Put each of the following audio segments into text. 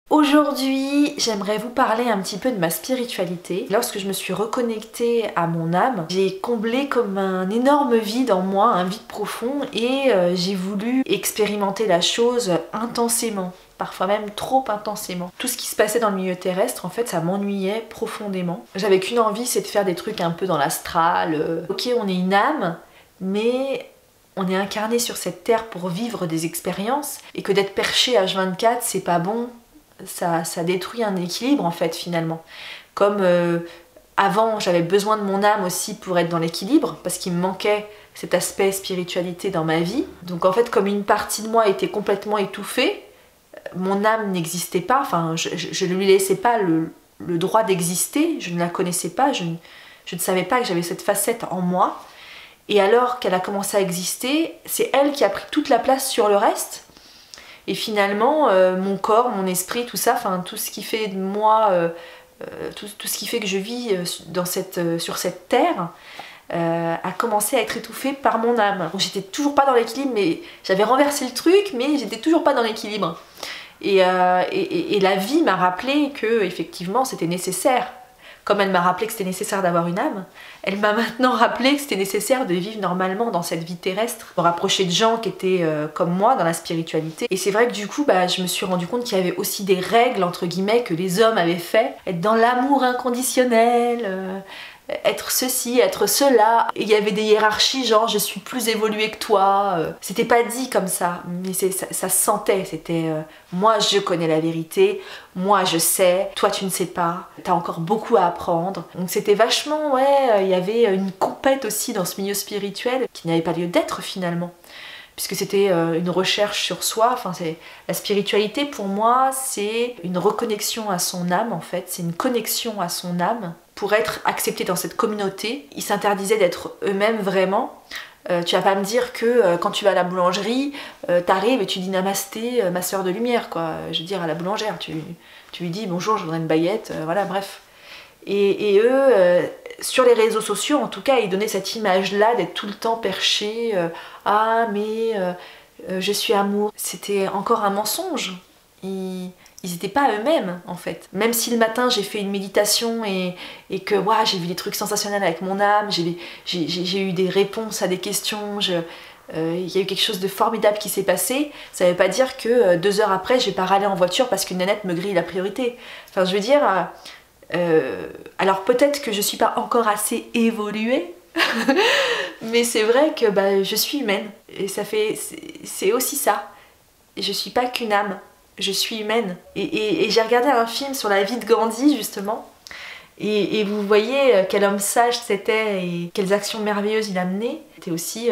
Aujourd'hui, j'aimerais vous parler un petit peu de ma spiritualité. Lorsque je me suis reconnectée à mon âme, j'ai comblé comme un énorme vide en moi, un vide profond, et j'ai voulu expérimenter la chose intensément, parfois même trop intensément. Tout ce qui se passait dans le milieu terrestre, en fait, ça m'ennuyait profondément. J'avais qu'une envie, c'est de faire des trucs un peu dans l'astral. Ok, on est une âme, mais on est incarné sur cette terre pour vivre des expériences, et que d'être perché H24, c'est pas bon. Ça détruit un équilibre en fait finalement. Comme avant j'avais besoin de mon âme aussi pour être dans l'équilibre, parce qu'il me manquait cet aspect spiritualité dans ma vie. Donc en fait comme une partie de moi était complètement étouffée, mon âme n'existait pas, enfin je ne lui laissais pas le droit d'exister, je ne la connaissais pas, je ne savais pas que j'avais cette facette en moi. Et alors qu'elle a commencé à exister, c'est elle qui a pris toute la place sur le reste. Et finalement, mon corps, mon esprit, tout ça, enfin tout ce qui fait de moi, tout ce qui fait que je vis sur cette terre, a commencé à être étouffé par mon âme. Donc j'étais toujours pas dans l'équilibre, mais j'avais renversé le truc, mais j'étais toujours pas dans l'équilibre. Et la vie m'a rappelé que effectivement c'était nécessaire. Comme elle m'a rappelé que c'était nécessaire d'avoir une âme, elle m'a maintenant rappelé que c'était nécessaire de vivre normalement dans cette vie terrestre, me rapprocher de gens qui étaient comme moi dans la spiritualité. Et c'est vrai que du coup, je me suis rendu compte qu'il y avait aussi des règles, entre guillemets, que les hommes avaient fait. Être dans l'amour inconditionnel, être ceci, être cela. Et il y avait des hiérarchies, genre je suis plus évoluée que toi. C'était pas dit comme ça, mais ça se sentait. C'était moi je connais la vérité, moi je sais, toi tu ne sais pas, t'as encore beaucoup à apprendre. Donc c'était vachement, il y avait une compète aussi dans ce milieu spirituel qui n'avait pas lieu d'être finalement. Puisque c'était une recherche sur soi, la spiritualité pour moi c'est une reconnexion à son âme en fait, c'est une connexion à son âme. Pour être acceptés dans cette communauté, ils s'interdisaient d'être eux-mêmes vraiment. Tu vas pas me dire que quand tu vas à la boulangerie, t'arrives et tu dis namasté, ma sœur de lumière, quoi. Je veux dire, à la boulangère, tu lui dis bonjour, je voudrais une baguette, voilà, bref. Et eux, sur les réseaux sociaux, en tout cas, ils donnaient cette image-là d'être tout le temps perché. Ah, mais je suis amour. C'était encore un mensonge. Ils n'étaient pas eux-mêmes en fait. Même si le matin j'ai fait une méditation et que j'ai vu des trucs sensationnels avec mon âme, j'ai eu des réponses à des questions, il y a eu quelque chose de formidable qui s'est passé, ça ne veut pas dire que 2 heures après je vais pas râler en voiture parce qu'une nénette me grille la priorité. Enfin je veux dire, alors peut-être que je suis pas encore assez évoluée, mais c'est vrai que je suis humaine et c'est aussi ça. Et je suis pas qu'une âme. Je suis humaine. Et j'ai regardé un film sur la vie de Gandhi, justement. Et vous voyez quel homme sage c'était et quelles actions merveilleuses il a menées. C'était aussi,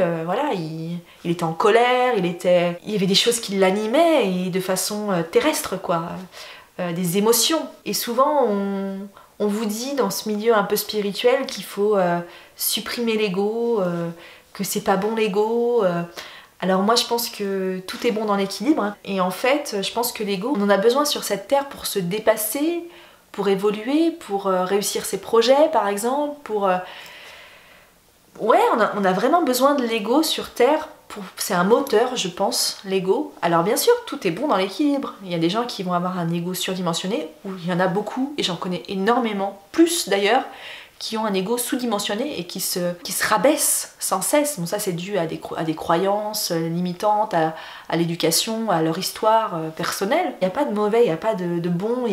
il était en colère, il y avait des choses qui l'animaient et de façon terrestre, quoi. Des émotions. Et souvent, on vous dit dans ce milieu un peu spirituel qu'il faut supprimer l'ego, que c'est pas bon l'ego. Alors moi je pense que tout est bon dans l'équilibre hein. Et en fait je pense que l'ego on en a besoin sur cette terre pour se dépasser, pour évoluer, pour réussir ses projets par exemple, on a vraiment besoin de l'ego sur terre, c'est un moteur je pense l'ego. Alors bien sûr tout est bon dans l'équilibre, il y a des gens qui vont avoir un ego surdimensionné, ou il y en a beaucoup et j'en connais énormément, plus d'ailleurs, qui ont un ego sous-dimensionné et qui se rabaissent sans cesse. Bon ça c'est dû à des croyances limitantes, à l'éducation, à leur histoire personnelle. Il n'y a pas de mauvais, il n'y a pas de bon,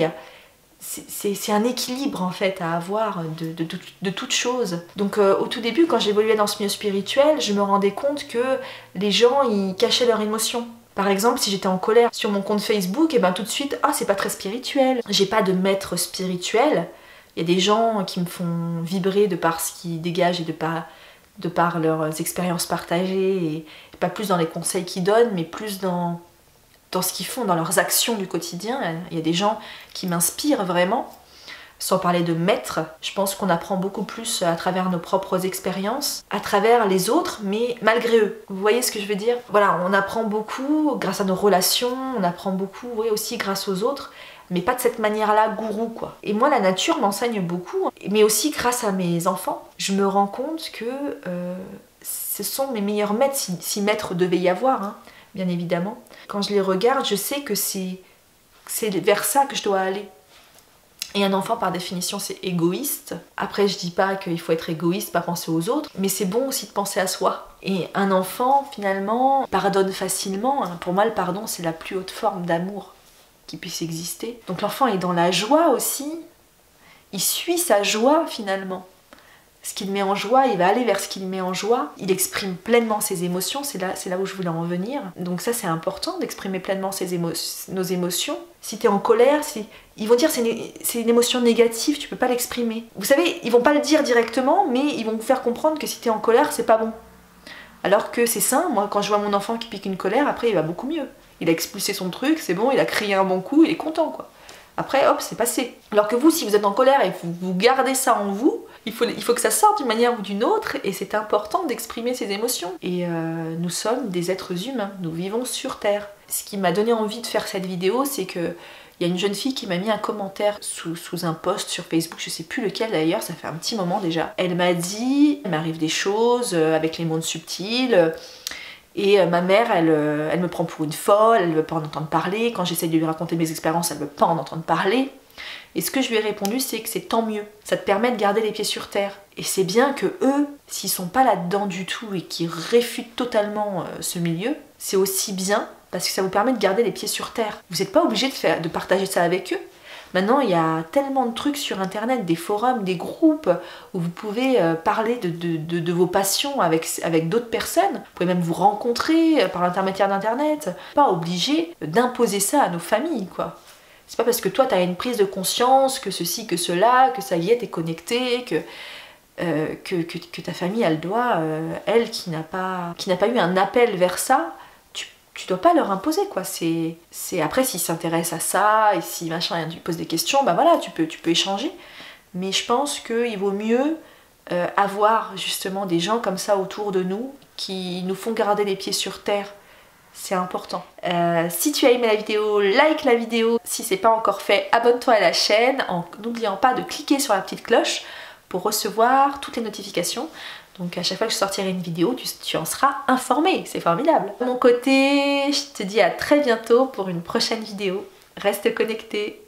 c'est un équilibre en fait à avoir de toutes choses. Donc au tout début quand j'évoluais dans ce milieu spirituel, je me rendais compte que les gens ils cachaient leurs émotions. Par exemple, si j'étais en colère sur mon compte Facebook, et tout de suite, c'est pas très spirituel. J'ai pas de maître spirituel. Il y a des gens qui me font vibrer de par ce qu'ils dégagent et de par leurs expériences partagées, et pas plus dans les conseils qu'ils donnent, mais plus dans ce qu'ils font, dans leurs actions du quotidien. Il y a des gens qui m'inspirent vraiment, sans parler de maîtres. Je pense qu'on apprend beaucoup plus à travers nos propres expériences, à travers les autres, mais malgré eux. Vous voyez ce que je veux dire? Voilà, on apprend beaucoup grâce à nos relations, on apprend beaucoup aussi grâce aux autres, mais pas de cette manière-là gourou quoi. Et moi la nature m'enseigne beaucoup, mais aussi grâce à mes enfants, je me rends compte que ce sont mes meilleurs maîtres, si maîtres devait y avoir, hein, bien évidemment. Quand je les regarde, je sais que c'est c'est vers ça que je dois aller. Et un enfant, par définition, c'est égoïste. Après, je dis pas qu'il faut être égoïste, pas penser aux autres, mais c'est bon aussi de penser à soi. Et un enfant, finalement, pardonne facilement. Pour moi, le pardon, c'est la plus haute forme d'amour qui puisse exister. Donc l'enfant est dans la joie aussi. Il suit sa joie, finalement. Ce qui le met en joie, il va aller vers ce qui le met en joie. Il exprime pleinement ses émotions, c'est là où je voulais en venir. Donc ça, c'est important d'exprimer pleinement nos émotions. Si tu es en colère, ils vont dire c'est une émotion négative, tu peux pas l'exprimer. Vous savez, ils vont pas le dire directement, mais ils vont vous faire comprendre que si tu es en colère, c'est pas bon. Alors que c'est sain. Moi, quand je vois mon enfant qui pique une colère, après, il va beaucoup mieux. Il a expulsé son truc, c'est bon, il a crié un bon coup, il est content, quoi. Après, hop, c'est passé. Alors que vous, si vous êtes en colère et vous gardez ça en vous, il faut que ça sorte d'une manière ou d'une autre, et c'est important d'exprimer ses émotions. Et nous sommes des êtres humains, nous vivons sur Terre. Ce qui m'a donné envie de faire cette vidéo, c'est que il y a une jeune fille qui m'a mis un commentaire sous un post sur Facebook, je sais plus lequel d'ailleurs, ça fait un petit moment déjà. Elle m'a dit, il m'arrive des choses avec les mondes subtils, et ma mère, elle me prend pour une folle, elle ne veut pas en entendre parler. Quand j'essaie de lui raconter mes expériences, elle ne veut pas en entendre parler. Et ce que je lui ai répondu, c'est que c'est tant mieux. Ça te permet de garder les pieds sur terre. Et c'est bien que eux, s'ils sont pas là-dedans du tout et qu'ils réfutent totalement ce milieu, c'est aussi bien parce que ça vous permet de garder les pieds sur terre. Vous n'êtes pas obligé de partager ça avec eux. Maintenant, il y a tellement de trucs sur internet, des forums, des groupes où vous pouvez parler de vos passions avec d'autres personnes. Vous pouvez même vous rencontrer par l'intermédiaire d'internet. Pas obligé d'imposer ça à nos familles, quoi. C'est pas parce que toi, tu as une prise de conscience, que ceci, que cela, que ça y est, t'es connecté, que ta famille, elle doit, elle qui n'a pas eu un appel vers ça, tu dois pas leur imposer, quoi. Après, s'ils s'intéressent à ça, et si machin, tu poses des questions, bah voilà, tu peux échanger. Mais je pense qu'il vaut mieux avoir justement des gens comme ça autour de nous qui nous font garder les pieds sur terre. C'est important. Si tu as aimé la vidéo, like la vidéo. Si c'est pas encore fait, abonne-toi à la chaîne en n'oubliant pas de cliquer sur la petite cloche pour recevoir toutes les notifications. Donc à chaque fois que je sortirai une vidéo, tu en seras informé. C'est formidable. De mon côté, je te dis à très bientôt pour une prochaine vidéo. Reste connecté.